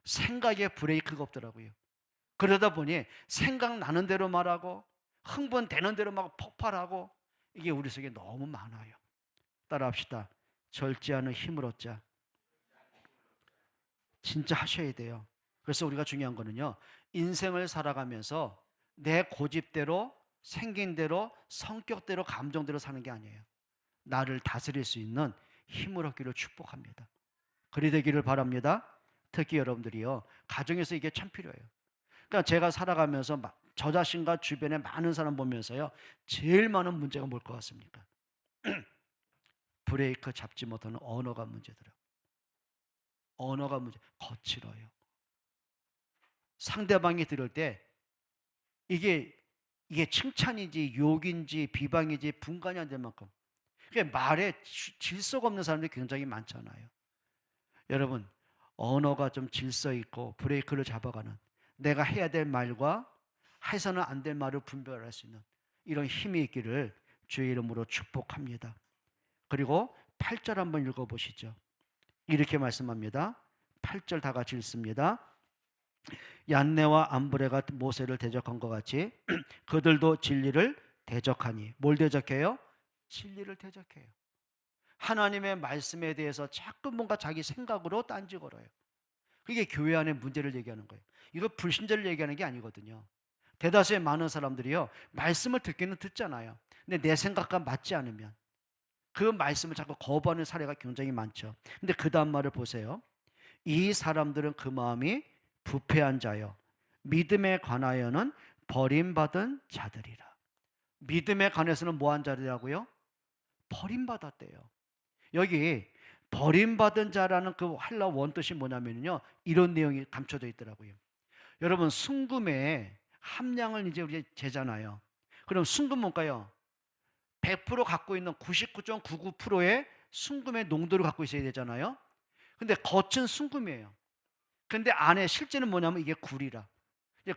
생각에 브레이크가 없더라고요. 그러다 보니 생각나는 대로 말하고 흥분되는 대로 막 폭발하고, 이게 우리 속에 너무 많아요. 따라합시다. 절제하는 힘을 얻자. 진짜 하셔야 돼요. 그래서 우리가 중요한 거는요, 인생을 살아가면서 내 고집대로, 생긴 대로, 성격대로, 감정대로 사는 게 아니에요. 나를 다스릴 수 있는 힘을 얻기를 축복합니다. 그리 되기를 바랍니다. 특히 여러분들이요, 가정에서 이게 참 필요해요. 그러니까 제가 살아가면서 저 자신과 주변에 많은 사람 보면서요, 제일 많은 문제가 뭘 것 같습니까? 브레이크 잡지 못하는 언어가 문제더라고요. 언어가 문제, 거칠어요. 상대방이 들을 때 이게 칭찬인지 욕인지 비방인지 분간이 안 될 만큼, 말에 질서가 없는 사람들이 굉장히 많잖아요. 여러분, 언어가 좀 질서 있고 브레이크를 잡아가는, 내가 해야 될 말과 해서는 안 될 말을 분별할 수 있는 이런 힘이 있기를 주의 이름으로 축복합니다. 그리고 8절 한번 읽어보시죠. 이렇게 말씀합니다. 8절 다 같이 읽습니다. 얀네와 암브레가 모세를 대적한 것 같이 그들도 진리를 대적하니. 뭘 대적해요? 진리를 대적해요. 하나님의 말씀에 대해서 자꾸 뭔가 자기 생각으로 딴지 걸어요. 그게 교회 안의 문제를 얘기하는 거예요. 이거 불신자를 얘기하는 게 아니거든요. 대다수의 많은 사람들이요, 말씀을 듣기는 듣잖아요. 근데 내 생각과 맞지 않으면 그 말씀을 자꾸 거부하는 사례가 굉장히 많죠. 근데 그 다음 말을 보세요. 이 사람들은 그 마음이 부패한 자요, 믿음에 관하여는 버림받은 자들이라. 믿음에 관해서는 뭐한 자들이라고요? 버림받았대요. 여기 버림받은 자라는 그 헬라 원뜻이 뭐냐면요, 이런 내용이 감춰져 있더라고요. 여러분, 순금의 함량을 이제 우리 재잖아요. 그럼 순금 뭔가요? 100% 갖고 있는 99.99%의 순금의 농도를 갖고 있어야 되잖아요. 근데 겉은 순금이에요. 근데 안에 실제는 뭐냐면 이게 구리라.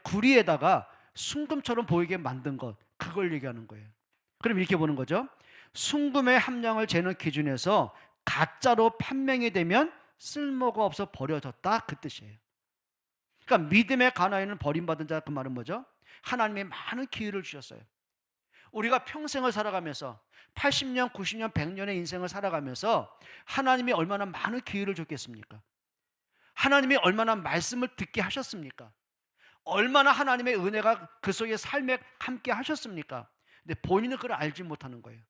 구리에다가 순금처럼 보이게 만든 것, 그걸 얘기하는 거예요. 그럼 이렇게 보는 거죠. 순금의 함량을 재는 기준에서 가짜로 판명이 되면 쓸모가 없어 버려졌다, 그 뜻이에요. 그러니까 믿음의 가나에는 버림받은 자, 그 말은 뭐죠? 하나님이 많은 기회를 주셨어요. 우리가 평생을 살아가면서 80년, 90년, 100년의 인생을 살아가면서 하나님이 얼마나 많은 기회를 줬겠습니까? 하나님이 얼마나 말씀을 듣게 하셨습니까? 얼마나 하나님의 은혜가 그 속에 삶에 함께 하셨습니까? 근데 본인은 그걸 알지 못하는 거예요.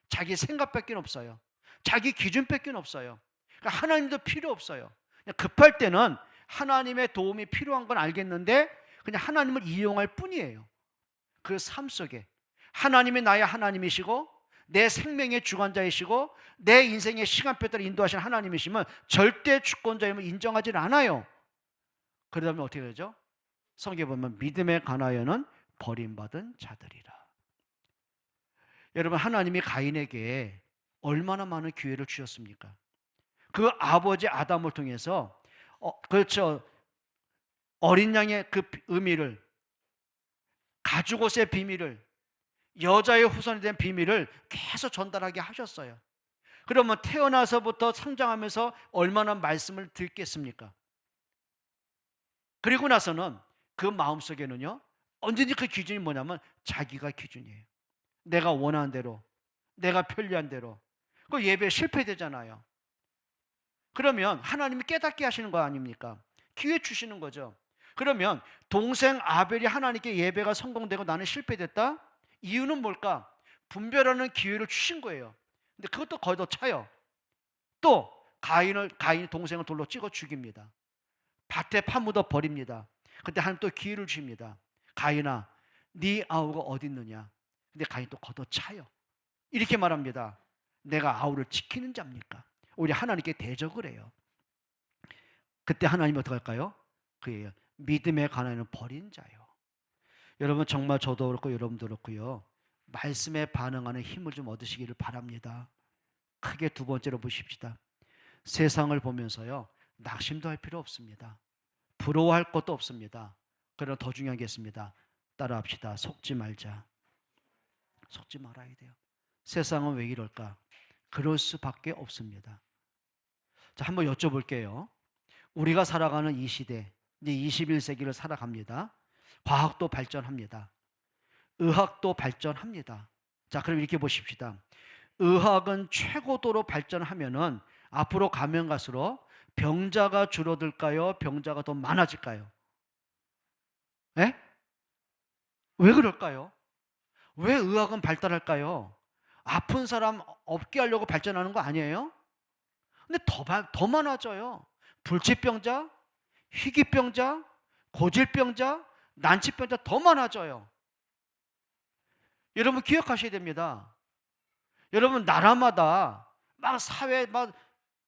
자기 생각밖에 없어요. 자기 기준밖에 없어요. 그러니까 하나님도 필요 없어요. 그냥 급할 때는 하나님의 도움이 필요한 건 알겠는데 그냥 하나님을 이용할 뿐이에요. 그 삶 속에 하나님이 나의 하나님이시고 내 생명의 주관자이시고 내 인생의 시간표대로 인도하시는 하나님이시면 절대 주권자임을 인정하지 않아요. 그러다면 어떻게 되죠? 성경에 보면 믿음에 관하여는 버림받은 자들이라. 여러분, 하나님이 가인에게 얼마나 많은 기회를 주셨습니까? 그 아버지 아담을 통해서 그렇죠, 어린 양의 그 의미를, 가죽옷의 비밀을, 여자의 후손이 된 비밀을 계속 전달하게 하셨어요. 그러면 태어나서부터 성장하면서 얼마나 말씀을 듣겠습니까? 그리고 나서는 그 마음속에는요, 언제든지 그 기준이 뭐냐면 자기가 기준이에요. 내가 원하는 대로, 내가 편리한 대로. 그 예배 실패되잖아요. 그러면 하나님이 깨닫게 하시는 거 아닙니까? 기회 주시는 거죠. 그러면 동생 아벨이 하나님께 예배가 성공되고 나는 실패됐다? 이유는 뭘까? 분별하는 기회를 주신 거예요. 근데 그것도 거의 더 차요. 또 가인 동생을 돌로 찍어 죽입니다. 밭에 파묻어 버립니다. 근데 하나님 또 기회를 주십니다. 가인아, 네 아우가 어디 있느냐? 근데 가인 또 걷어차요. 이렇게 말합니다. 내가 아우를 지키는 자입니까? 우리 하나님께 대적을 해요. 그때 하나님이 어떻게 할까요? 그예요. 믿음에 관하여는 버린 자요. 여러분, 정말 저도 그렇고 여러분도 그렇고요, 말씀에 반응하는 힘을 좀 얻으시기를 바랍니다. 크게 두 번째로 보십시다. 세상을 보면서요, 낙심도 할 필요 없습니다. 부러워할 것도 없습니다. 그러나 더 중요한 게 있습니다. 따라합시다. 속지 말자. 속지 말아야 돼요. 세상은 왜 이럴까? 그럴 수밖에 없습니다. 자, 한번 여쭤볼게요. 우리가 살아가는 이 시대, 이제 21세기를 살아갑니다. 과학도 발전합니다. 의학도 발전합니다. 자, 그럼 이렇게 보십시다. 의학은 최고도로 발전하면은 앞으로 가면 갈수록 병자가 줄어들까요? 병자가 더 많아질까요? 예? 왜 그럴까요? 왜 의학은 발달할까요? 아픈 사람 없게 하려고 발전하는 거 아니에요? 근데 더 많아져요. 불치병자, 희귀병자, 고질병자, 난치병자 더 많아져요. 여러분 기억하셔야 됩니다. 여러분, 나라마다 막 사회 막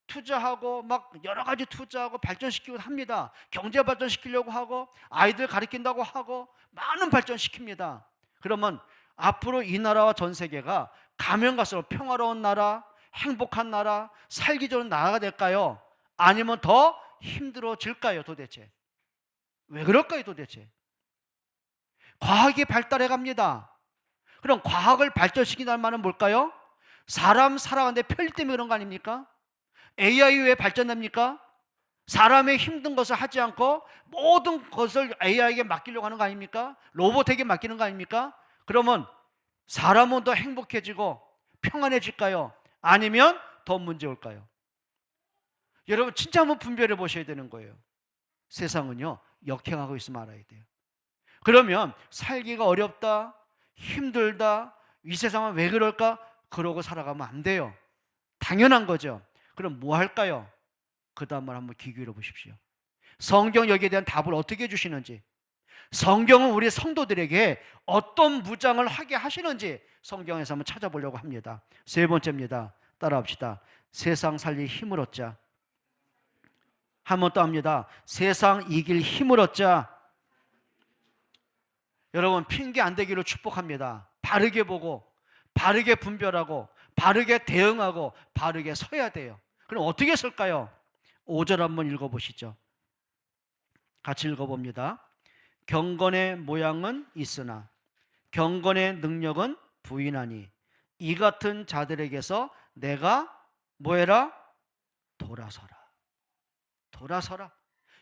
투자하고 막 여러 가지 투자하고 발전시키고 합니다. 경제 발전시키려고 하고 아이들 가르친다고 하고 많은 발전시킵니다. 그러면 앞으로 이 나라와 전 세계가 가면 갈수록 평화로운 나라, 행복한 나라, 살기 좋은 나라가 될까요? 아니면 더 힘들어질까요, 도대체? 왜 그럴까요, 도대체? 과학이 발달해 갑니다. 그럼 과학을 발전시킨다는 말은 뭘까요? 사람 살아가는데 편리 때문에 그런 거 아닙니까? AI 왜 발전됩니까? 사람의 힘든 것을 하지 않고 모든 것을 AI에게 맡기려고 하는 거 아닙니까? 로봇에게 맡기는 거 아닙니까? 그러면 사람은 더 행복해지고 평안해질까요? 아니면 더 문제 올까요? 여러분, 진짜 한번 분별해 보셔야 되는 거예요. 세상은요, 역행하고 있으면 알아야 돼요. 그러면 살기가 어렵다, 힘들다, 이 세상은 왜 그럴까? 그러고 살아가면 안 돼요. 당연한 거죠. 그럼 뭐 할까요? 그 다음 말 한번 귀 기울여 보십시오. 성경 여기에 대한 답을 어떻게 주시는지, 성경은 우리 성도들에게 어떤 무장을 하게 하시는지 성경에서 한번 찾아보려고 합니다. 세 번째입니다. 따라합시다. 세상 살릴 힘을 얻자. 한 번 더 합니다. 세상 이길 힘을 얻자. 여러분, 핑계 안 대기를 축복합니다. 바르게 보고 바르게 분별하고 바르게 대응하고 바르게 서야 돼요. 그럼 어떻게 설까요? 5절 한번 읽어보시죠. 같이 읽어봅니다. 경건의 모양은 있으나 경건의 능력은 부인하니 이 같은 자들에게서 내가 뭐해라? 돌아서라. 돌아서라.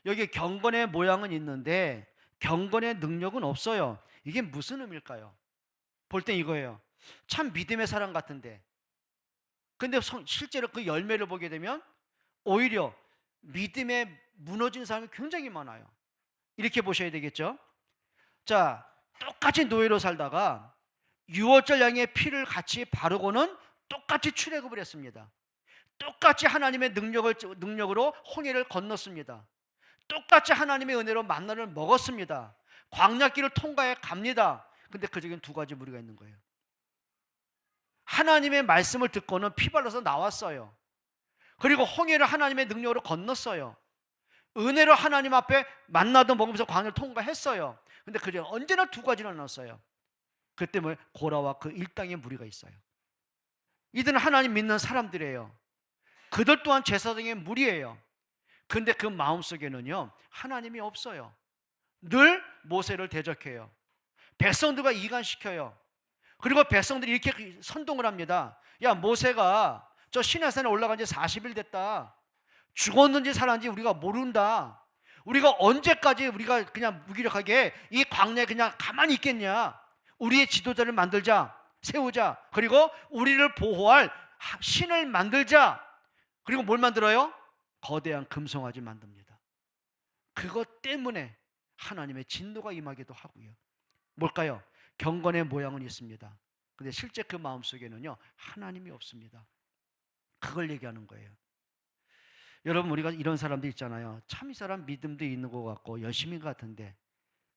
여기 경건의 모양은 있는데 경건의 능력은 없어요. 이게 무슨 의미일까요? 볼 땐 이거예요. 참 믿음의 사람 같은데, 근데 실제로 그 열매를 보게 되면 오히려 믿음에 무너진 사람이 굉장히 많아요. 이렇게 보셔야 되겠죠. 자, 똑같이 노예로 살다가 유월절 양의 피를 같이 바르고는 똑같이 출애굽을 했습니다. 똑같이 하나님의 능력으로 홍해를 건넜습니다. 똑같이 하나님의 은혜로 만나를 먹었습니다. 광야길을 통과해 갑니다. 근데 그 중에 두 가지 무리가 있는 거예요. 하나님의 말씀을 듣고는 피 발라서 나왔어요. 그리고 홍해를 하나님의 능력으로 건넜어요. 은혜로 하나님 앞에 만나도 먹으면서 광야를 통과했어요. 근데 그 중에 언제나 두 가지를 나눴어요. 그 때문에 고라와 그 일당의 무리가 있어요. 이들은 하나님 믿는 사람들이에요. 그들 또한 제사장의 무리예요. 근데 그 마음속에는요, 하나님이 없어요. 늘 모세를 대적해요. 백성들과 이간시켜요. 그리고 백성들이 이렇게 선동을 합니다. 야, 모세가 저 시내산에 올라간 지 40일 됐다. 죽었는지 살았는지 우리가 모른다. 우리가 언제까지 우리가 그냥 무기력하게 이 광야에 그냥 가만히 있겠냐. 우리의 지도자를 만들자, 세우자. 그리고 우리를 보호할 신을 만들자. 그리고 뭘 만들어요? 거대한 금송아지 만듭니다. 그것 때문에 하나님의 진노가 임하기도 하고요. 뭘까요? 경건의 모양은 있습니다. 근데 실제 그 마음속에는요, 하나님이 없습니다. 그걸 얘기하는 거예요. 여러분, 우리가 이런 사람들 있잖아요. 참 이 사람 믿음도 있는 것 같고 열심인 것 같은데,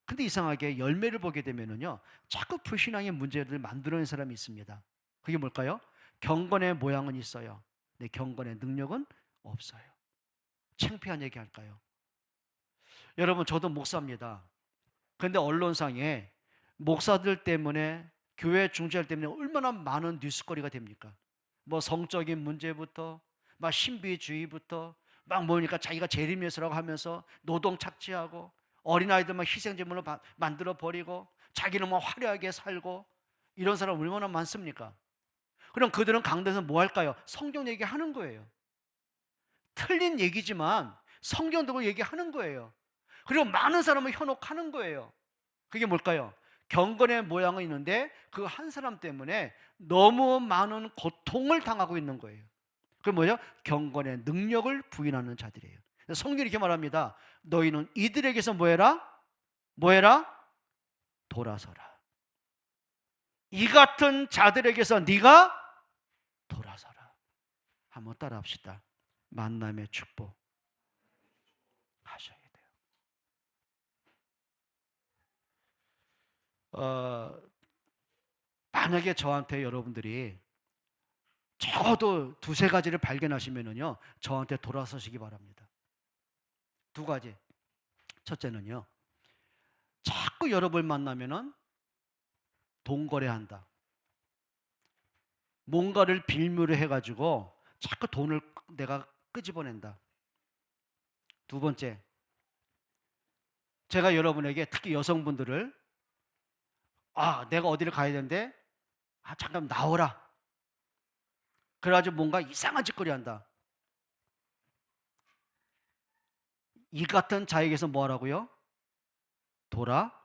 근데 이상하게 열매를 보게 되면은요, 자꾸 불신앙의 문제를 만들어내는 사람이 있습니다. 그게 뭘까요? 경건의 모양은 있어요. 근데 경건의 능력은 없어요. 창피한 얘기 할까요? 여러분, 저도 목사입니다. 근데 언론상에 목사들 때문에, 교회 중재할 때문에 얼마나 많은 뉴스거리가 됩니까? 뭐 성적인 문제부터 막 신비주의부터 막 뭐니까 자기가 재림예수라고 하면서 노동 착취하고 어린아이들 막 희생제물로 만들어 버리고 자기는 뭐 화려하게 살고, 이런 사람 얼마나 많습니까? 그럼 그들은 강단에서 뭐 할까요? 성경 얘기하는 거예요. 틀린 얘기지만 성경 듣고 얘기하는 거예요. 그리고 많은 사람을 현혹하는 거예요. 그게 뭘까요? 경건의 모양은 있는데 그 한 사람 때문에 너무 많은 고통을 당하고 있는 거예요. 그게 뭐죠? 경건의 능력을 부인하는 자들이에요. 성경이 이렇게 말합니다. 너희는 이들에게서 뭐해라? 뭐해라? 돌아서라. 이 같은 자들에게서 네가 돌아서라. 한번 따라합시다. 만남의 축복 하셔야 돼요. 만약에 저한테 여러분들이 적어도 두세 가지를 발견하시면은요, 저한테 돌아서시기 바랍니다. 두 가지. 첫째는요, 자꾸 여러분을 만나면은 돈거래한다. 뭔가를 빌미로 해가지고 자꾸 돈을 내가 끄집어낸다. 두 번째, 제가 여러분에게 특히 여성분들을 내가 어디를 가야 되는데 잠깐 나오라. 그래가지고 뭔가 이상한 짓거리 한다. 이 같은 자에게서 뭐 하라고요? 돌아서세요.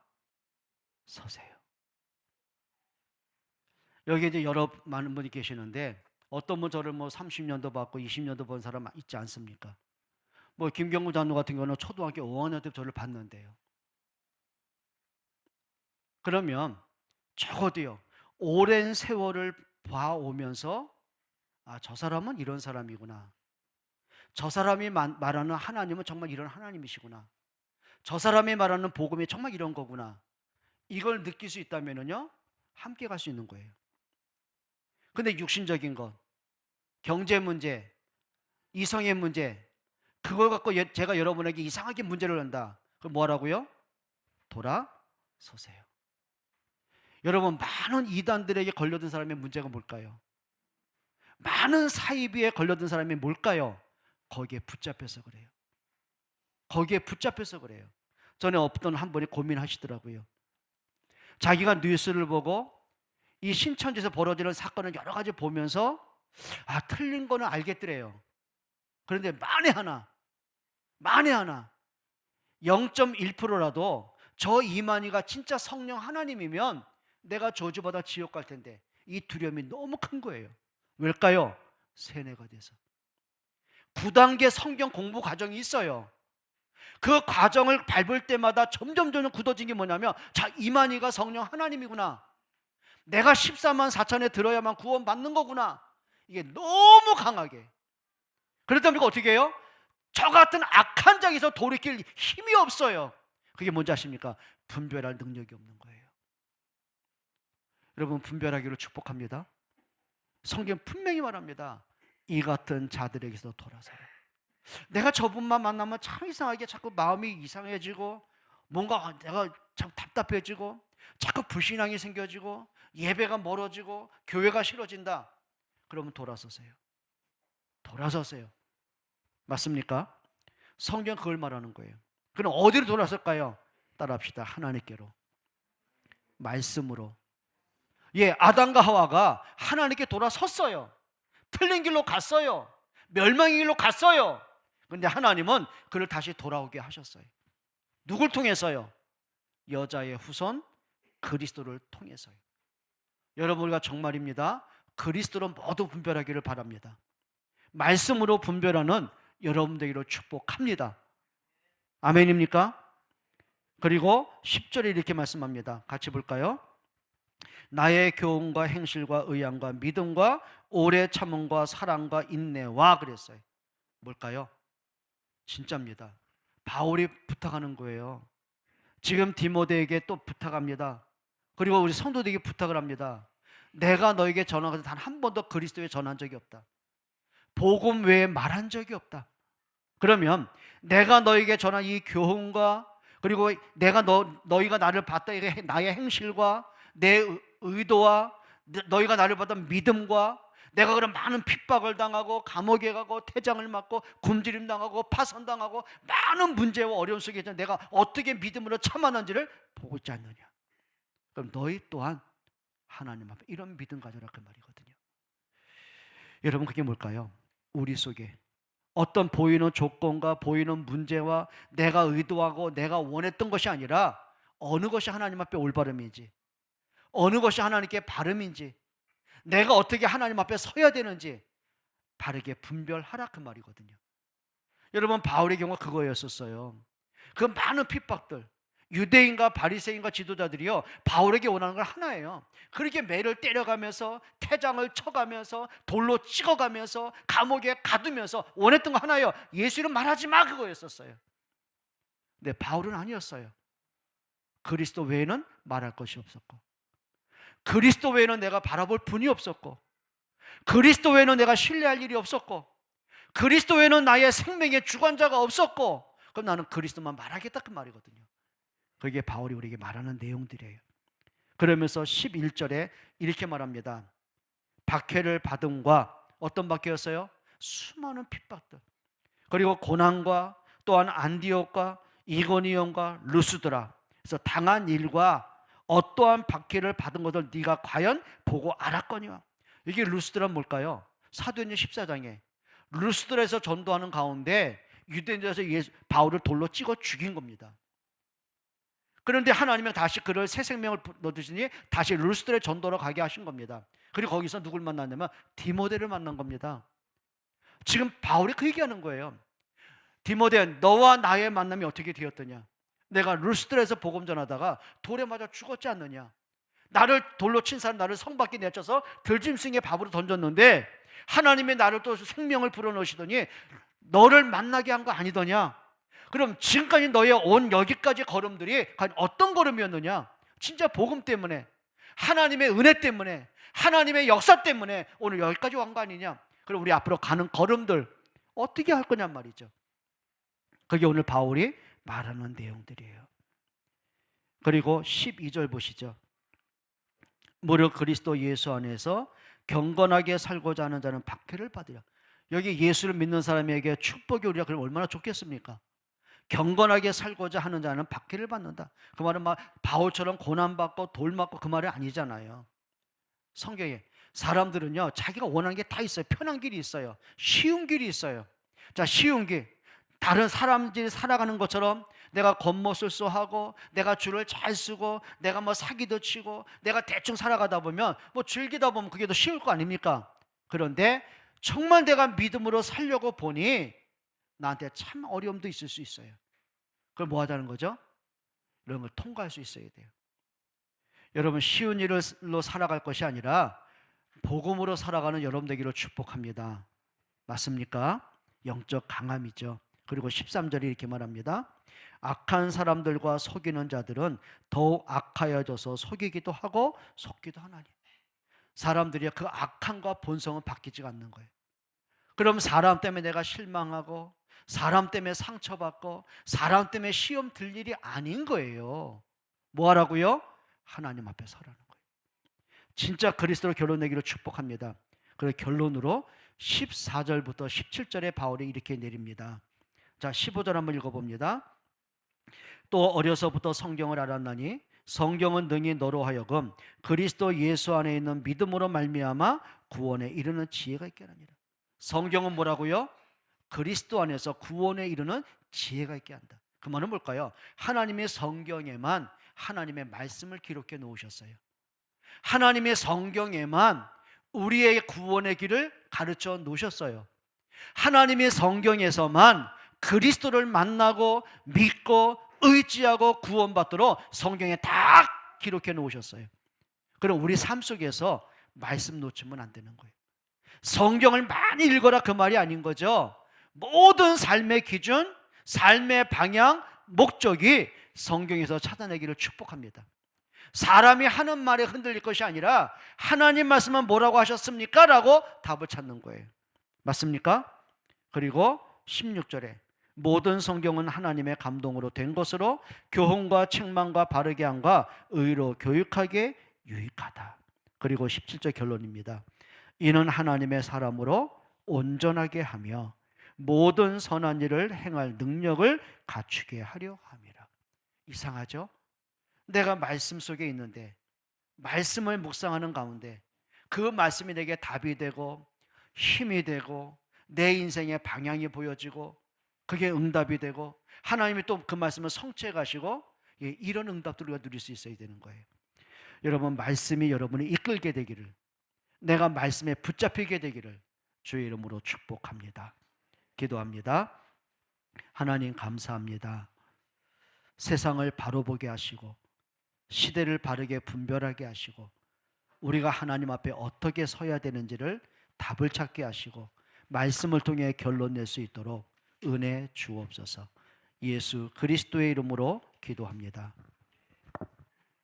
여기 이제 많은 분이 계시는데 어떤 분 저를 뭐 30년도 봤고 20년도 본 사람 있지 않습니까? 뭐 김경무 장로 같은 경우는 초등학교 5학년 때 저를 봤는데요. 그러면 적어도요, 오랜 세월을 봐오면서 저 사람은 이런 사람이구나. 저 사람이 말하는 하나님은 정말 이런 하나님이시구나. 저 사람이 말하는 복음이 정말 이런 거구나, 이걸 느낄 수 있다면요 함께 갈 수 있는 거예요. 근데 육신적인 것, 경제 문제, 이성의 문제, 그걸 갖고 제가 여러분에게 이상하게 문제를 낸다. 그럼 뭐라고요? 돌아서세요. 여러분, 많은 이단들에게 걸려든 사람의 문제가 뭘까요? 많은 사이비에 걸려든 사람이 뭘까요? 거기에 붙잡혀서 그래요. 거기에 붙잡혀서 그래요. 전에 어떤 한 분이 고민하시더라고요. 자기가 뉴스를 보고 이 신천지에서 벌어지는 사건을 여러 가지 보면서 틀린 거는 알겠더래요. 그런데 만에 하나 0.1%라도 저 이만희가 진짜 성령 하나님이면 내가 저주받아 지옥 갈 텐데, 이 두려움이 너무 큰 거예요. 왜일까요? 세뇌가 돼서. 9단계 성경 공부 과정이 있어요. 그 과정을 밟을 때마다 점점 굳어진 게 뭐냐면, 이만희가 성령 하나님이구나, 내가 14만 4천에 들어야만 구원 받는 거구나, 이게 너무 강하게. 그러다 보니까 어떻게 해요? 저 같은 악한 자에서 돌이킬 힘이 없어요. 그게 뭔지 아십니까? 분별할 능력이 없는 거예요. 여러분, 분별하기를 축복합니다. 성경 분명히 말합니다. 이 같은 자들에게서 돌아서라. 내가 저분만 만나면 참 이상하게 자꾸 마음이 이상해지고, 뭔가 내가 참 답답해지고, 자꾸 불신앙이 생겨지고, 예배가 멀어지고, 교회가 싫어진다. 그러면 돌아서세요. 돌아서세요. 맞습니까? 성경 그걸 말하는 거예요. 그럼 어디로 돌아설까요? 따라합시다. 하나님께로, 말씀으로. 아담과 하와가 하나님께 돌아섰어요. 틀린 길로 갔어요. 멸망의 길로 갔어요. 그런데 하나님은 그를 다시 돌아오게 하셨어요. 누굴 통해서요? 여자의 후손 그리스도를 통해서요. 여러분, 우리가 정말입니다, 그리스도로 모두 분별하기를 바랍니다. 말씀으로 분별하는 여러분 되기를 축복합니다. 아멘입니까? 그리고 10절에 이렇게 말씀합니다. 같이 볼까요? 나의 교훈과 행실과 의향과 믿음과 오래 참음과 사랑과 인내와, 그랬어요. 뭘까요? 진짜입니다. 바울이 부탁하는 거예요. 지금 디모데에게 또 부탁합니다. 그리고 우리 성도들에게 부탁을 합니다. 내가 너에게 전한 것은 단 한 번도 그리스도에 전한 적이 없다. 복음 외에 말한 적이 없다. 그러면 내가 너에게 전한 이 교훈과, 그리고 내가 너희가 나를 봤다, 나의 행실과 내 의도와 너희가 나를 봤던 믿음과, 내가 그런 많은 핍박을 당하고 감옥에 가고 태장을 맞고 굶주림 당하고 파선당하고 많은 문제와 어려움 속에 내가 어떻게 믿음으로 참아는지를 보고 있지 않느냐. 그럼 너희 또한 하나님 앞에 이런 믿음 가져라, 그 말이거든요. 여러분, 그게 뭘까요? 우리 속에 어떤 보이는 조건과 보이는 문제와 내가 의도하고 내가 원했던 것이 아니라, 어느 것이 하나님 앞에 올바름인지, 어느 것이 하나님께 바름인지, 내가 어떻게 하나님 앞에 서야 되는지 바르게 분별하라, 그 말이거든요. 여러분, 바울의 경우가 그거였었어요. 그 많은 핍박들, 유대인과 바리새인과 지도자들이요, 바울에게 원하는 건 하나예요. 그렇게 매를 때려가면서 태장을 쳐가면서 돌로 찍어가면서 감옥에 가두면서 원했던 거 하나예요. 예수 이름 말하지 마, 그거였었어요. 근데 바울은 아니었어요. 그리스도 외에는 말할 것이 없었고, 그리스도 외에는 내가 바라볼 분이 없었고, 그리스도 외에는 내가 신뢰할 일이 없었고, 그리스도 외에는 나의 생명의 주관자가 없었고, 그럼 나는 그리스도만 말하겠다, 그 말이거든요. 그게 바울이 우리에게 말하는 내용들이에요. 그러면서 11절에 이렇게 말합니다. 박해를 받음과, 어떤 박해였어요? 수많은 핍박들, 그리고 고난과, 또한 안디옥과 이고니온과 루스드라, 그래서 당한 일과 어떠한 박해를 받은 것을 네가 과연 보고 알았거니와. 이게 루스드라는 뭘까요? 사도행전 14장에 루스드라에서 전도하는 가운데 유대인들에서 바울을 돌로 찍어 죽인 겁니다. 그런데 하나님은 다시 그를 새 생명을 넣으시니 다시 루스드라의 전도로 가게 하신 겁니다. 그리고 거기서 누굴 만났냐면 디모데를 만난 겁니다. 지금 바울이 그 얘기하는 거예요. 디모데, 너와 나의 만남이 어떻게 되었더냐? 내가 루스드라에서 복음 전하다가 돌에 맞아 죽었지 않느냐? 나를 돌로 친 사람, 나를 성 밖에 내쳐서 들짐승의 밥으로 던졌는데 하나님이 나를 또 생명을 불어넣으시더니 너를 만나게 한 거 아니더냐? 그럼 지금까지 너의 온 여기까지 걸음들이 과연 어떤 걸음이었느냐? 진짜 복음 때문에, 하나님의 은혜 때문에, 하나님의 역사 때문에 오늘 여기까지 온 거 아니냐? 그럼 우리 앞으로 가는 걸음들 어떻게 할 거냔 말이죠. 그게 오늘 바울이 말하는 내용들이에요. 그리고 12절 보시죠. 무릇 그리스도 예수 안에서 경건하게 살고자 하는 자는 박해를 받으려. 여기 예수를 믿는 사람에게 축복이 우리가 그럼 얼마나 좋겠습니까? 경건하게 살고자 하는 자는 박해를 받는다. 그 말은 막 바울처럼 고난받고 돌 맞고 그 말이 아니잖아요. 성경에 사람들은요, 자기가 원하는 게 다 있어요. 편한 길이 있어요. 쉬운 길이 있어요. 자, 쉬운 길. 다른 사람들이 살아가는 것처럼 내가 겉멋술수하고 내가 줄을 잘 쓰고 내가 뭐 사기도 치고 내가 대충 살아가다 보면 뭐 즐기다 보면 그게 더 쉬울 거 아닙니까? 그런데 정말 내가 믿음으로 살려고 보니 나한테 참 어려움도 있을 수 있어요. 그걸 뭐 하자는 거죠? 이런 걸 통과할 수 있어야 돼요. 여러분, 쉬운 일로 살아갈 것이 아니라 복음으로 살아가는 여러분 되기를 축복합니다. 맞습니까? 영적 강함이죠. 그리고 13절이 이렇게 말합니다. 악한 사람들과 속이는 자들은 더욱 악하여져서 속이기도 하고 속기도 하나니. 사람들이 그 악함과 본성은 바뀌지 않는 거예요. 그럼 사람 때문에 내가 실망하고 사람 때문에 상처받고 사람 때문에 시험 들 일이 아닌 거예요. 뭐 하라고요? 하나님 앞에 서라는 거예요. 진짜 그리스도로 결론 내기를 축복합니다. 그리고 결론으로 14절부터 17절에 바울이 이렇게 내립니다. 자, 15절 한번 읽어봅니다. 또 어려서부터 성경을 알았나니 성경은 능히 너로 하여금 그리스도 예수 안에 있는 믿음으로 말미암아 구원에 이르는 지혜가 있게 하느니라. 성경은 뭐라고요? 그리스도 안에서 구원에 이르는 지혜가 있게 한다. 그 말은 뭘까요? 하나님의 성경에만 하나님의 말씀을 기록해 놓으셨어요. 하나님의 성경에만 우리의 구원의 길을 가르쳐 놓으셨어요. 하나님의 성경에서만 그리스도를 만나고 믿고 의지하고 구원받도록 성경에 다 기록해 놓으셨어요. 그럼 우리 삶 속에서 말씀 놓치면 안 되는 거예요. 성경을 많이 읽어라 그 말이 아닌 거죠. 모든 삶의 기준, 삶의 방향, 목적이 성경에서 찾아내기를 축복합니다. 사람이 하는 말에 흔들릴 것이 아니라 하나님 말씀은 뭐라고 하셨습니까? 라고 답을 찾는 거예요. 맞습니까? 그리고 16절에 모든 성경은 하나님의 감동으로 된 것으로 교훈과 책망과 바르게 함과 의로 교육하기에 유익하다. 그리고 17절 결론입니다. 이는 하나님의 사람으로 온전하게 하며 모든 선한 일을 행할 능력을 갖추게 하려 함이라. 이상하죠? 내가 말씀 속에 있는데 말씀을 묵상하는 가운데 그 말씀이 내게 답이 되고 힘이 되고 내 인생의 방향이 보여지고 그게 응답이 되고 하나님이 또 그 말씀을 성취해 가시고 이런 응답들을 우리가 누릴 수 있어야 되는 거예요. 여러분, 말씀이 여러분을 이끌게 되기를, 내가 말씀에 붙잡히게 되기를 주의 이름으로 축복합니다. 기도합니다. 하나님 감사합니다. 세상을 바로 보게 하시고 시대를 바르게 분별하게 하시고 우리가 하나님 앞에 어떻게 서야 되는지를 답을 찾게 하시고 말씀을 통해 결론 낼 수 있도록 은혜 주옵소서. 예수 그리스도의 이름으로 기도합니다.